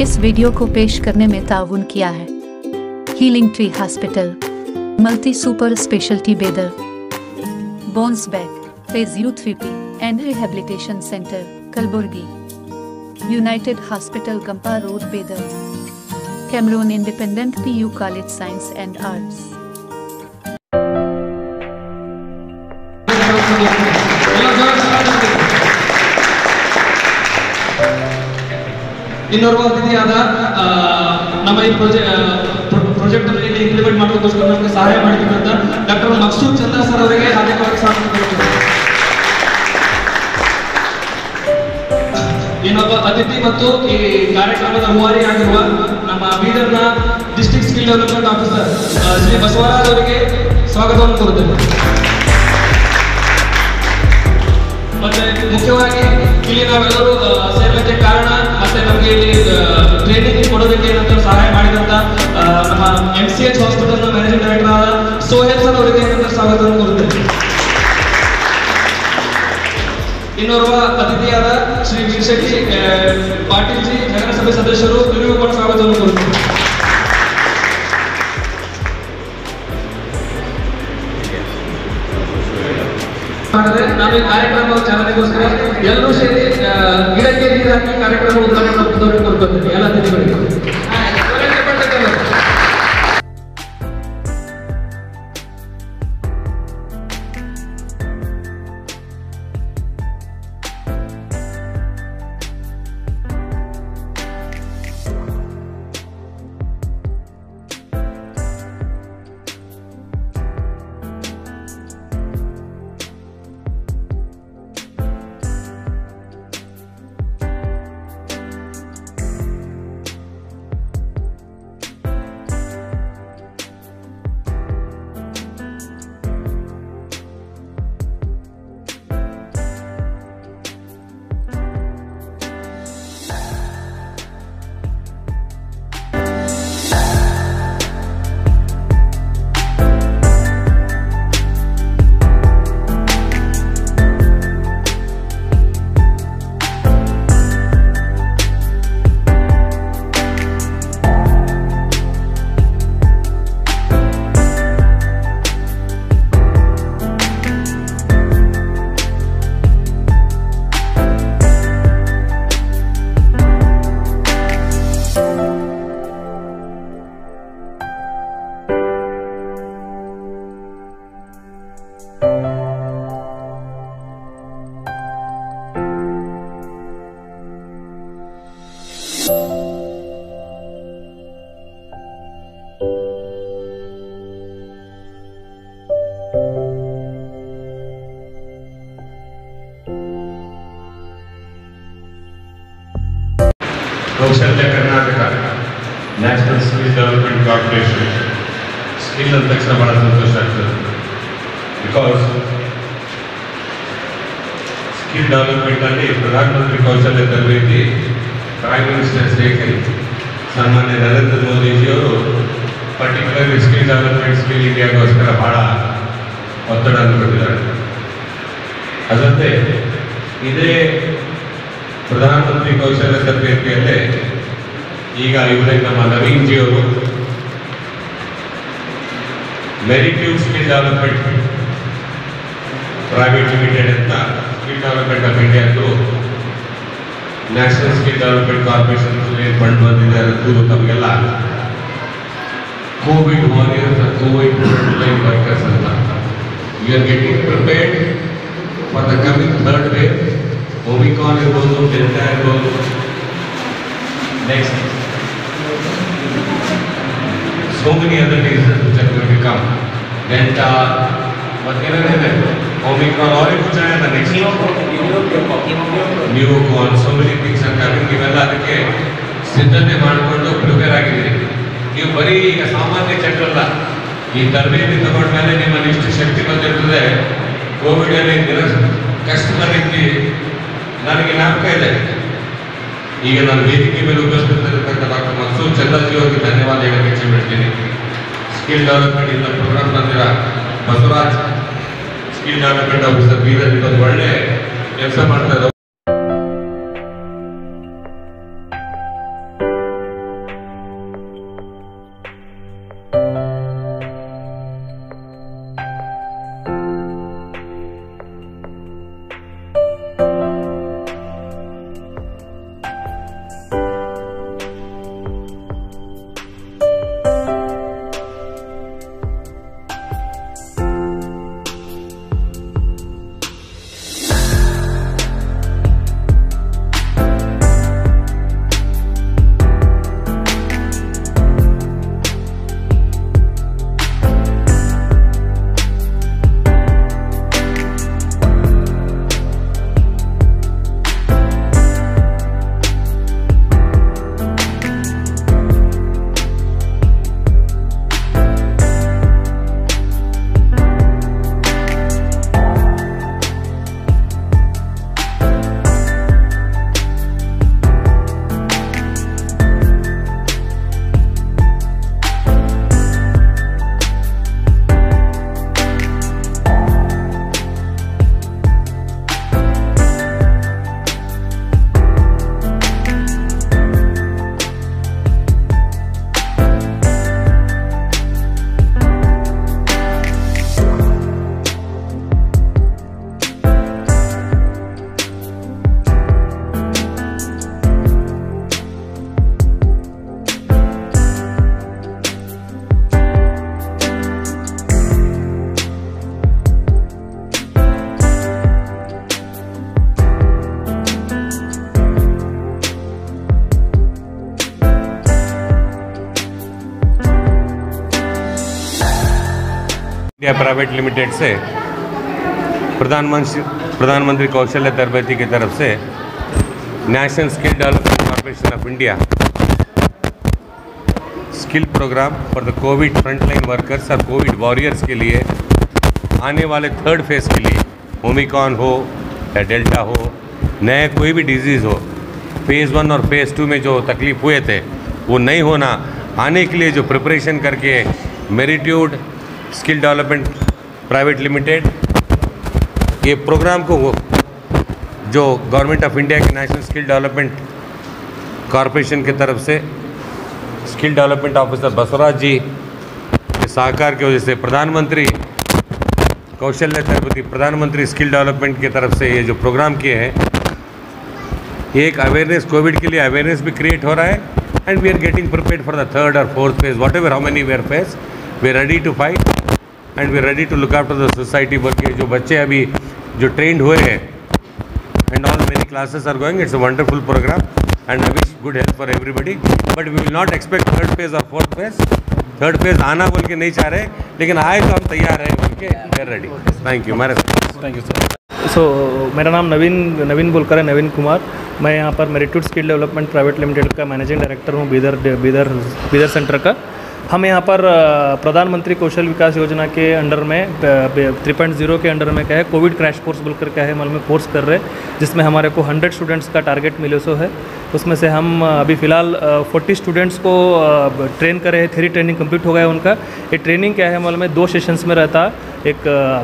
इस वीडियो को पेश करने में ताउन किया है healing tree hospital, multi super speciality Bidar, bones back physiotherapy and rehabilitation centre Kalaburagi, united hospital Gumpa road Bidar, कैमरून independent PU college science and arts. ಇನ್ನೋರ್ವ ಅತಿಥಿಯಾದ ನಮ್ಮ ಈ ಪ್ರಾಜೆಕ್ಟ್ ಅನ್ನು ಇಂಪ್ಲಿಮೆಂಟ್ ಮಾಡೋದಕ್ಕೋಸ್ಕರ ನಮಗೆ ಸಹಾಯ ಮಾಡಿದಂತ ಡಾಕ್ಟರ್ ಮಕ್ಸೂದ್ ಚಂದ್ರ ಸರ್ ಅವರಿಗೆ ಹಾರ್ದಿಕವಾಗಿ ಸ್ವಾಗತ ಕೋರುತ್ತೇವೆ. ಇನ್ನೊಬ್ಬ ಅತಿಥಿ ಮತ್ತು ಈ ಕಾರ್ಯಕ್ರಮದ ರೂವಾರಿಯಾಗಿರುವ ನಮ್ಮ ಬೀದರ್ನ district skill development officer Shri Basavaraj ಅವರಿಗೆ ಸ್ವಾಗತವನ್ನು ಕೋರುತ್ತೇವೆ. ಮತ್ತೆ ಮುಖ್ಯವಾಗಿ ಇಲ್ಲಿ ನಾವೆಲ್ಲರೂ ಸೇರಲಿಕ್ಕೆ ಕಾರಣ ಮತ್ತೆ ನಮಗೆ ಇಲ್ಲಿ ಟ್ರೈನಿಂಗ್ ಕೊಡೋದಕ್ಕೆ ಏನಂತ ಸಹಾಯ ಮಾಡಿದಂತ ನಮ್ಮ MCH ಹಾಸ್ಪಿಟಲ್ ನ ಮ್ಯಾನೇಜಿಂಗ್ ಡೈರೆಕ್ಟರ್ ಆದ ಸೋಹೆಲ್ ಸರ್ ಅವರಿಗೆ ಏನಂತ ಸ್ವಾಗತವನ್ನು ಕೋರುತ್ತೇವೆ. ಇನ್ನೋರ್ವ ಅತಿಥಿಯಾದ ಶ್ರೀ ವೀರಶೆಟ್ಟಿ ಪಾಟೀಲ್ ಜಿ ನಗರಸಭೆ ಸದಸ್ಯರು ಇವರಿಗೂ ಕೂಡ ಸ್ವಾಗತವನ್ನು ಕೋರುತ್ತೇವೆ. ನಾವು ಈ ಕಾರ್ಯಕ್ರಮ ಚಾಲನೆಗೋಸ್ಕರ ಎಲ್ಲರೂ ಸೇರಿ ಗಿಡಕ್ಕೆ ನೀರು ಹಾಕಿ ಕಾರ್ಯಕ್ರಮ ಉದ್ಘಾಟನೆ ಕೊಡ್ಕೊಳ್ತೀವಿ ಎಲ್ಲ ಅತಿಥಿಗಳಿಗೆ. ಕೌಶಲ್ಯ Karnataka national skill development corporation skill ಅಂದ ತಕ್ಷಣ ಬಹಳ ಸಂತೋಷ ಆಗ್ತದೆ. ಬಿಕಾಸ್ ಸ್ಕಿಲ್ ಡೆವಲಪ್ಮೆಂಟ್ ಅಲ್ಲಿ ಪ್ರಧಾನಮಂತ್ರಿ ಕೌಶಲ್ಯ ತರಬೇತಿ ಪ್ರೈಮ್ ಮಿನಿಸ್ಟರ್ ಶ್ರೀ ಸನ್ಮಾನ್ಯ ನರೇಂದ್ರ ಮೋದಿಜಿಯವರು ಪರ್ಟಿಕ್ಯುಲರ್ಲಿ ಸ್ಕಿಲ್ ಡೆವಲಪ್ಮೆಂಟ್ ಸ್ಕಿಲ್ ಇಂಡಿಯಾಗೋಸ್ಕರ ಬಹಳ ಒತ್ತಡವನ್ನು ಕೊಟ್ಟಿದ್ದಾರೆ. ಅದರಂತೆ ಇದೇ ಪ್ರಧಾನಮಂತ್ರಿ ಕೌಶಲ್ಯ ತರಬೇತಿಯಲ್ಲೇ ಈಗ ಇವರೇ ನಮ್ಮ ನವೀನ್ ಜಿ ಅವರು ಮೆರಿಟ್ಯೂಬ್ ಸ್ಕಿಲ್ ಡೆವಲಪ್ಮೆಂಟ್ ಪ್ರೈವೇಟ್ ಲಿಮಿಟೆಡ್ ಅಂತ ಸ್ಕಿಲ್ ಡೆವಲಪ್ಮೆಂಟ್ ಆಫ್ ಇಂಡಿಯಾದ್ದು national skill development corporation fund ಬಂದಿದೆ. ಅದು ತಮಗೆಲ್ಲ covid warriors covid line workers ಅಂತ we are getting prepared for the coming third wave. Omicron ಇರ್ಬೋದು, ಡೆಲ್ಟಾ ಇರ್ಬೋದು, next so many other diseases which are going to come. Delta, whatever, Omicron, or कुछ आया था next. Pneumocon, so many things are coming. ಇವೆಲ್ಲ ಅದಕ್ಕೆ ಸಿದ್ಧತೆ ಮಾಡಿಕೊಂಡು prepare ಆಗಿದ್ದೀರಿ. ನೀವು ಬರೀ ಈಗ ಸಾಮಾನ್ಯ ಚಕ್ರಲ್ಲ, ಈ ತರಬೇತಿ ತಗೊಂಡ ಮೇಲೆ ನಿಮ್ಮಲ್ಲಿ ಇಷ್ಟು ಶಕ್ತಿ ಬಂದಿರ್ತದೆ. ಕೋವಿಡ್ ಅಲ್ಲಿ ಕಷ್ಟದ ರೀತಿ ನನಗೆ ಜ್ಞಾಪಕ ಇದೆ. ಈಗ ನಾನು ವೇದಿಕೆ ಮೇಲೆ ಉಪಸ್ಥಿತರಿರ್ತಕ್ಕಂಥ ಡಾಕ್ಟರ್ ಮಕ್ಸೂದ್ ಚಂದ್ರಜಿ ಅವರಿಗೆ ಧನ್ಯವಾದ ಹೇಳಕ್ಕೆ ಇಚ್ಛೆ ಬಿಡ್ತೀನಿ. ಸ್ಕಿಲ್ ಡೆವಲಪ್ಮೆಂಟ್ ಇಂದ ಪ್ರೋಗ್ರಾಮ್ ತಂದಿರ Basavaraj skill development officer Bidar ಒಂದು ಒಳ್ಳೆ ಕೆಲಸ ಮಾಡ್ತಾ ಇದ್ದಾರೆ. इंडिया प्राइवेट लिमिटेड से प्रधानमंत्री कौशल्य तरबेती की तरफ से national skill development corporation of India skill programme for the covid frontline workers और कोविड वॉरियर्स के लिए आने वाले थर्ड फेज़ के लिए, ओमिक्रॉन हो या डेल्टा हो, नए कोई भी डिजीज़ हो, फेज़ 1 और फेज़ 2 में जो तकलीफ हुए थे वो नहीं होना, आने के लिए जो प्रिपरेशन करके मेरिट्यूड स्किल डेवलपमेंट प्राइवेट लिमिटेड ये प्रोग्राम को जो गवर्नमेंट ऑफ इंडिया के नेशनल स्किल डेवलपमेंट कॉरपोरेशन की तरफ से स्किल डेवलपमेंट ऑफिसर बसवराज जी के सहकार की वजह से प्रधानमंत्री कौशल्य तरबेती प्रधानमंत्री स्किल डेवलपमेंट की तरफ से ये जो प्रोग्राम किए हैं, एक अवेयरनेस, कोविड के लिए अवेयरनेस भी क्रिएट हो रहा है and we are getting prepared for the third और fourth phase, whatever how many we are face, we are ready to fight and we are ready to look after the society. बोल के जो बच्चे अभी जो trained हुए हैं and all many classes are going, it's a wonderful program and I wish good health for everybody, but we will not expect third phase और fourth phase. Third phase आना बोल के नहीं चाह रहे, लेकिन आए तो हम तैयार हैं बोल के, we are ready. Thank you. Thank you sir. So मेरा नाम नवीन बोलकर है, नवीन कुमार। मैं यहाँ पर मेरिट्यूड स्किल डेवलपमेंट प्राइवेट लिमिटेड का मैनेजिंग डायरेक्टर हूँ बीदर सेंटर का। हम यहाँ पर प्रधानमंत्री कौशल विकास योजना के अंडर में 3.0 के अंडर में क्या है कोविड क्रैश कोर्स बोलकर क्या है मालूम में कोर्स कर रहे हैं, जिसमें हमारे को 100 स्टूडेंट्स का टारगेट मिले सो है। उसमें से हम अभी फ़िलहाल 40 स्टूडेंट्स को ट्रेन करे हैं, थ्योरी ट्रेनिंग कंप्लीट हो गया उनका। ये ट्रेनिंग क्या है मालूम में 2 सेशंस में रहता है। एक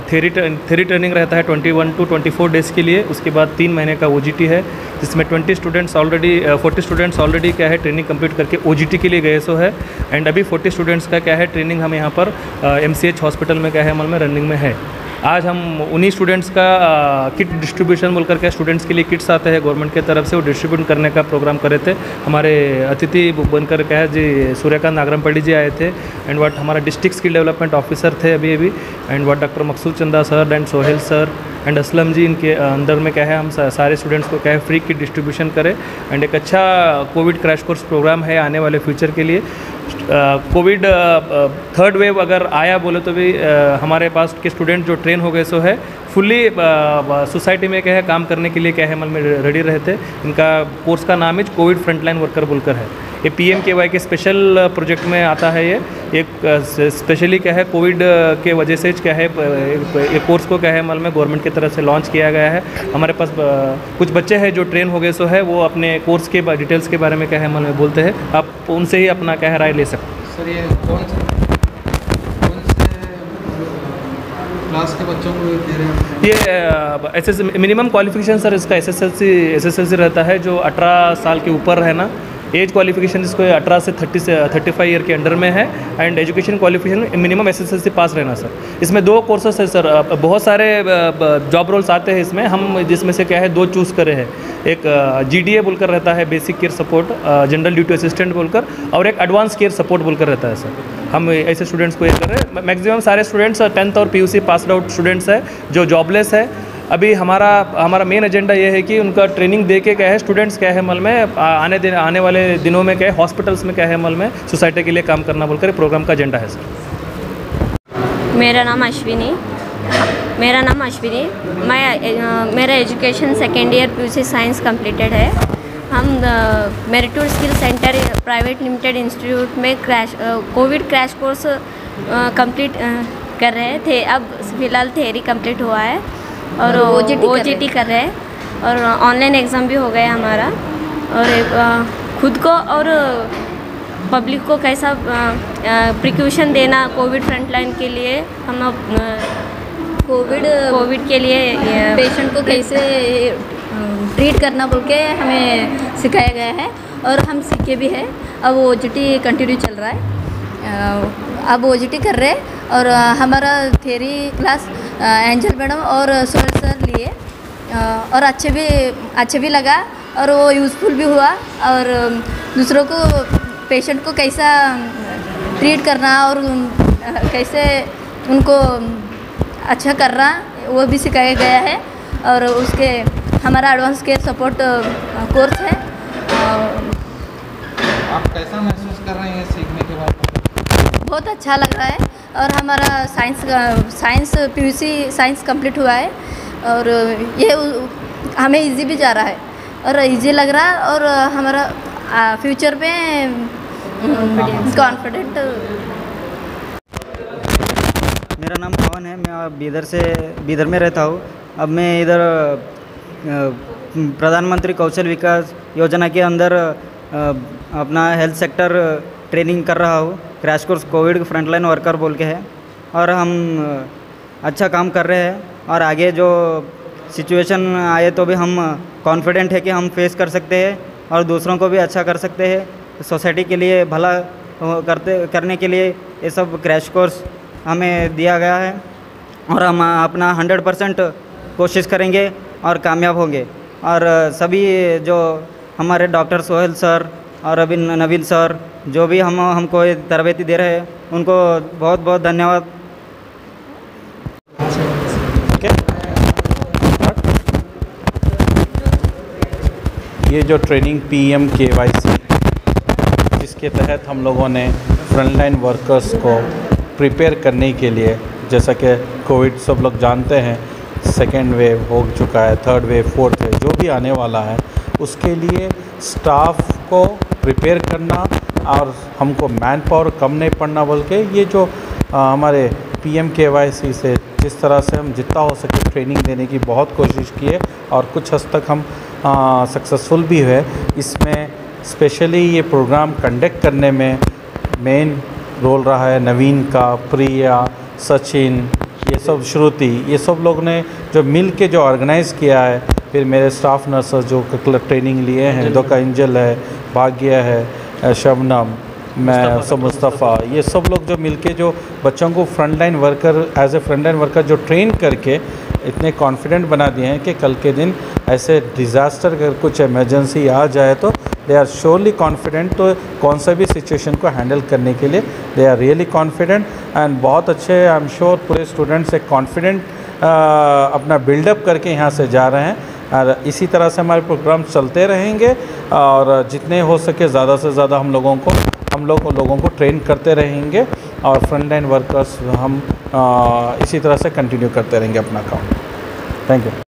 थ्योरी ट्रेनिंग रहता है 21 to 24 डेज़ के लिए, उसके बाद 3 महीने का OGT है, जिसमें 40 स्टूडेंट्स ऑलरेडी क्या है ट्रेनिंग कंप्लीट करके OGT के लिए गए सो है। एंड अभी 40 स्टूडेंट्स का क्या है ट्रेनिंग हम यहाँ पर MCH हॉस्पिटल में क्या है मालूम में रनिंग में है। आज हम उन्हीं स्टूडेंट्स का किट डिस्ट्रीब्यूशन बोलकर के स्टूडेंट्स के लिए किट्स आते हैं गवर्नमेंट की तरफ से, वो डिस्ट्रीब्यूट करने का प्रोग्राम करे थे। हमारे अतिथि बनकर क्या है जी सूर्यकांत नागरमपल्ली जी आए थे, एंड व्हाट हमारा डिस्ट्रिक्ट स्किल डेवलपमेंट ऑफिसर थे अभी and what doctor Maqsood Chanda sir and Sohail sir and Aslam ji, इनके अंदर में क्या है हम सारे स्टूडेंट्स को क्या है फ्री किट डिस्ट्रीब्यूशन करें। एंड एक अच्छा कोविड क्रैश कोर्स प्रोग्राम है आने वाले फ्यूचर के लिए। कोविड थर्ड वेव अगर आया बोले तो भी हमारे पास के स्टूडेंट जो ट्रेन हो गए सो है फुल्ली सोसाइटी में क्या है काम करने के लिए क्या है में रेडी रहते। इनका कोर्स का नाम है कोविड फ्रंटलाइन वर्कर बोलकर है। ये PMKY के स्पेशल प्रोजेक्ट में आता है। ये एक स्पेशली क्या है कोविड के वजह से क्या है ये कोर्स को क्या है में गवर्नमेंट की तरफ से लॉन्च किया गया है। हमारे पास कुछ बच्चे हैं जो ट्रेन हो गए सो है, वो अपने कोर्स के डिटेल्स के बारे में क्या है में बोलते हैं, आप उनसे ही अपना क्या है राय ले सकते हैं। सर ये कौन से क्लास के बच्चों को दे रहे हैं? ये SSLC मिनिमम क्वालिफिकेशन सर इसका SSLC रहता है, जो 18 साल के ऊपर है ना। एज क्वालिफिकेशन इसको 18 से 35 ईयर के अंडर में है। And education qualification minimum SSLC पास रहना सर। इसमें 2 कोर्सेस है सर, बहुत सारे जॉब रोल्स आते हैं इसमें, हम जिसमें से क्या है 2 चूज़ करे हैं। एक GDA बोलकर रहता है, basic care support general duty assistant बोलकर, और एक एडवांस केयर सपोर्ट बोलकर रहता है सर। हम ऐसे स्टूडेंट्स को ये कर रहे हैं। मैक्सिमम सारे स्टूडेंट्स 10th और PUC पास आउट स्टूडेंट्स है जो जॉबलेस है। अभी हमारा मेन एजेंडा ये है कि उनका ट्रेनिंग दे के क्या है स्टूडेंट्स क्या है मल में आने वाले दिनों में क्या है हॉस्पिटल्स में क्या है मल में सोसाइटी के लिए काम करना बोलकर प्रोग्राम का एजेंडा है सर। मेरा नाम अश्विनी। मेरा education 2nd year PUC science completed है। हम मेरिट्यूड skill centre private limited institute में कोविड क्रैश कोर्स कंप्लीट कर रहे थे। अब फ़िलहाल थ्योरी कंप्लीट हुआ है और OGT कर रहे हैं और ऑनलाइन एग्ज़ाम भी हो गया हमारा। और खुद को और पब्लिक को कैसा प्रिकॉशन देना कोविड फ्रंटलाइन के लिए, हम कोविड के लिए पेशेंट को कैसे ट्रीट करना बोल के हमें सिखाया गया है और हम सीखे भी हैं। अब OGT कंटिन्यू चल रहा है, अब OGT कर रहे हैं। और हमारा थ्योरी क्लास एंजल मैडम और सोहेल सर लिए और अच्छे भी लगा और वो यूज़फुल भी हुआ। और दूसरों को पेशेंट को कैसा ट्रीट करना और कैसे उनको अच्छा करना वो भी सिखाया गया है। और उसके हमारा एडवांस केयर सपोर्ट कोर्स है। आप कैसा महसूस कर रहे हैं सीखने के बाद? बहुत अच्छा लग रहा है। और हमारा साइंस PUC साइंस कंप्लीट हुआ है और ये हमें इजी भी जा रहा है और इजी लग रहा है और हमारा फ्यूचर में कॉन्फिडेंट। मेरा नाम पवन है, मैं बीदर में रहता हूँ। अब मैं इधर प्रधानमंत्री कौशल विकास योजना के अंदर अपना हेल्थ सेक्टर ट्रेनिंग कर रहा हूँ। Crash course Covid frontline worker बोल के है और हम अच्छा काम कर रहे हैं और आगे जो सिचुएशन आए तो भी हम कॉन्फिडेंट है कि हम फेस कर सकते हैं और दूसरों को भी अच्छा कर सकते हैं। सोसाइटी के लिए भला करने के लिए ये सब क्रैश कोर्स हमें दिया गया है और हम अपना 100% कोशिश करेंगे और कामयाब होंगे। और सभी जो हमारे डॉक्टर सोहेल सर और अभी नवीन सर जो भी हमको तरबेती दे रहे हैं उनको बहुत बहुत धन्यवाद। ये जो ट्रेनिंग PMKYC जिसके तहत हम लोगों ने फ्रंटलाइन वर्कर्स को प्रिपेयर करने के लिए, जैसा कि कोविड सब लोग जानते हैं सेकेंड वेव हो चुका है, थर्ड वेव, फोर्थ वेव जो भी आने वाला है, उसके लिए स्टाफ को प्रिपेयर करना और हमको मैन पावर कम नहीं पड़ना बोल के ये जो हमारे PMKYC से जिस तरह से हम जितना हो सके ट्रेनिंग देने की बहुत कोशिश की है और कुछ हद तक हम सक्सेसफुल भी हुए। इसमें स्पेशली ये प्रोग्राम कंडक्ट करने में मेन रोल रहा है नवीन का, प्रिया, सचिन, ये सब श्रुति, ये सब लोग ने जो मिल के जो ऑर्गेनाइज़ किया है। फिर मेरे स्टाफ नर्सेस जो ट्रेनिंग लिए हैं, दो का एंजल है, भाग्य है, शबनम, मैं सब मुस्तफ़ा, ये सब लोग जो मिलके जो बच्चों को frontline worker as a frontline worker जो ट्रेन करके इतने कॉन्फिडेंट बना दिए हैं कि कल के दिन ऐसे डिज़ास्टर अगर कुछ इमरजेंसी आ जाए तो दे आर श्योरली कॉन्फिडेंट। तो कौन सा भी सिचुएशन को हैंडल करने के लिए they are really confident and बहुत अच्छे। आई एम श्योर पूरे स्टूडेंट्स एक कॉन्फिडेंट अपना बिल्डअप करके यहाँ से जा रहे हैं और इसी तरह से हमारे प्रोग्राम चलते रहेंगे और जितने हो सके ज़्यादा से ज़्यादा हम लोगों को ट्रेन करते रहेंगे और फ्रंटलाइन वर्कर्स हम इसी तरह से कंटिन्यू करते रहेंगे अपना काम। Thank you.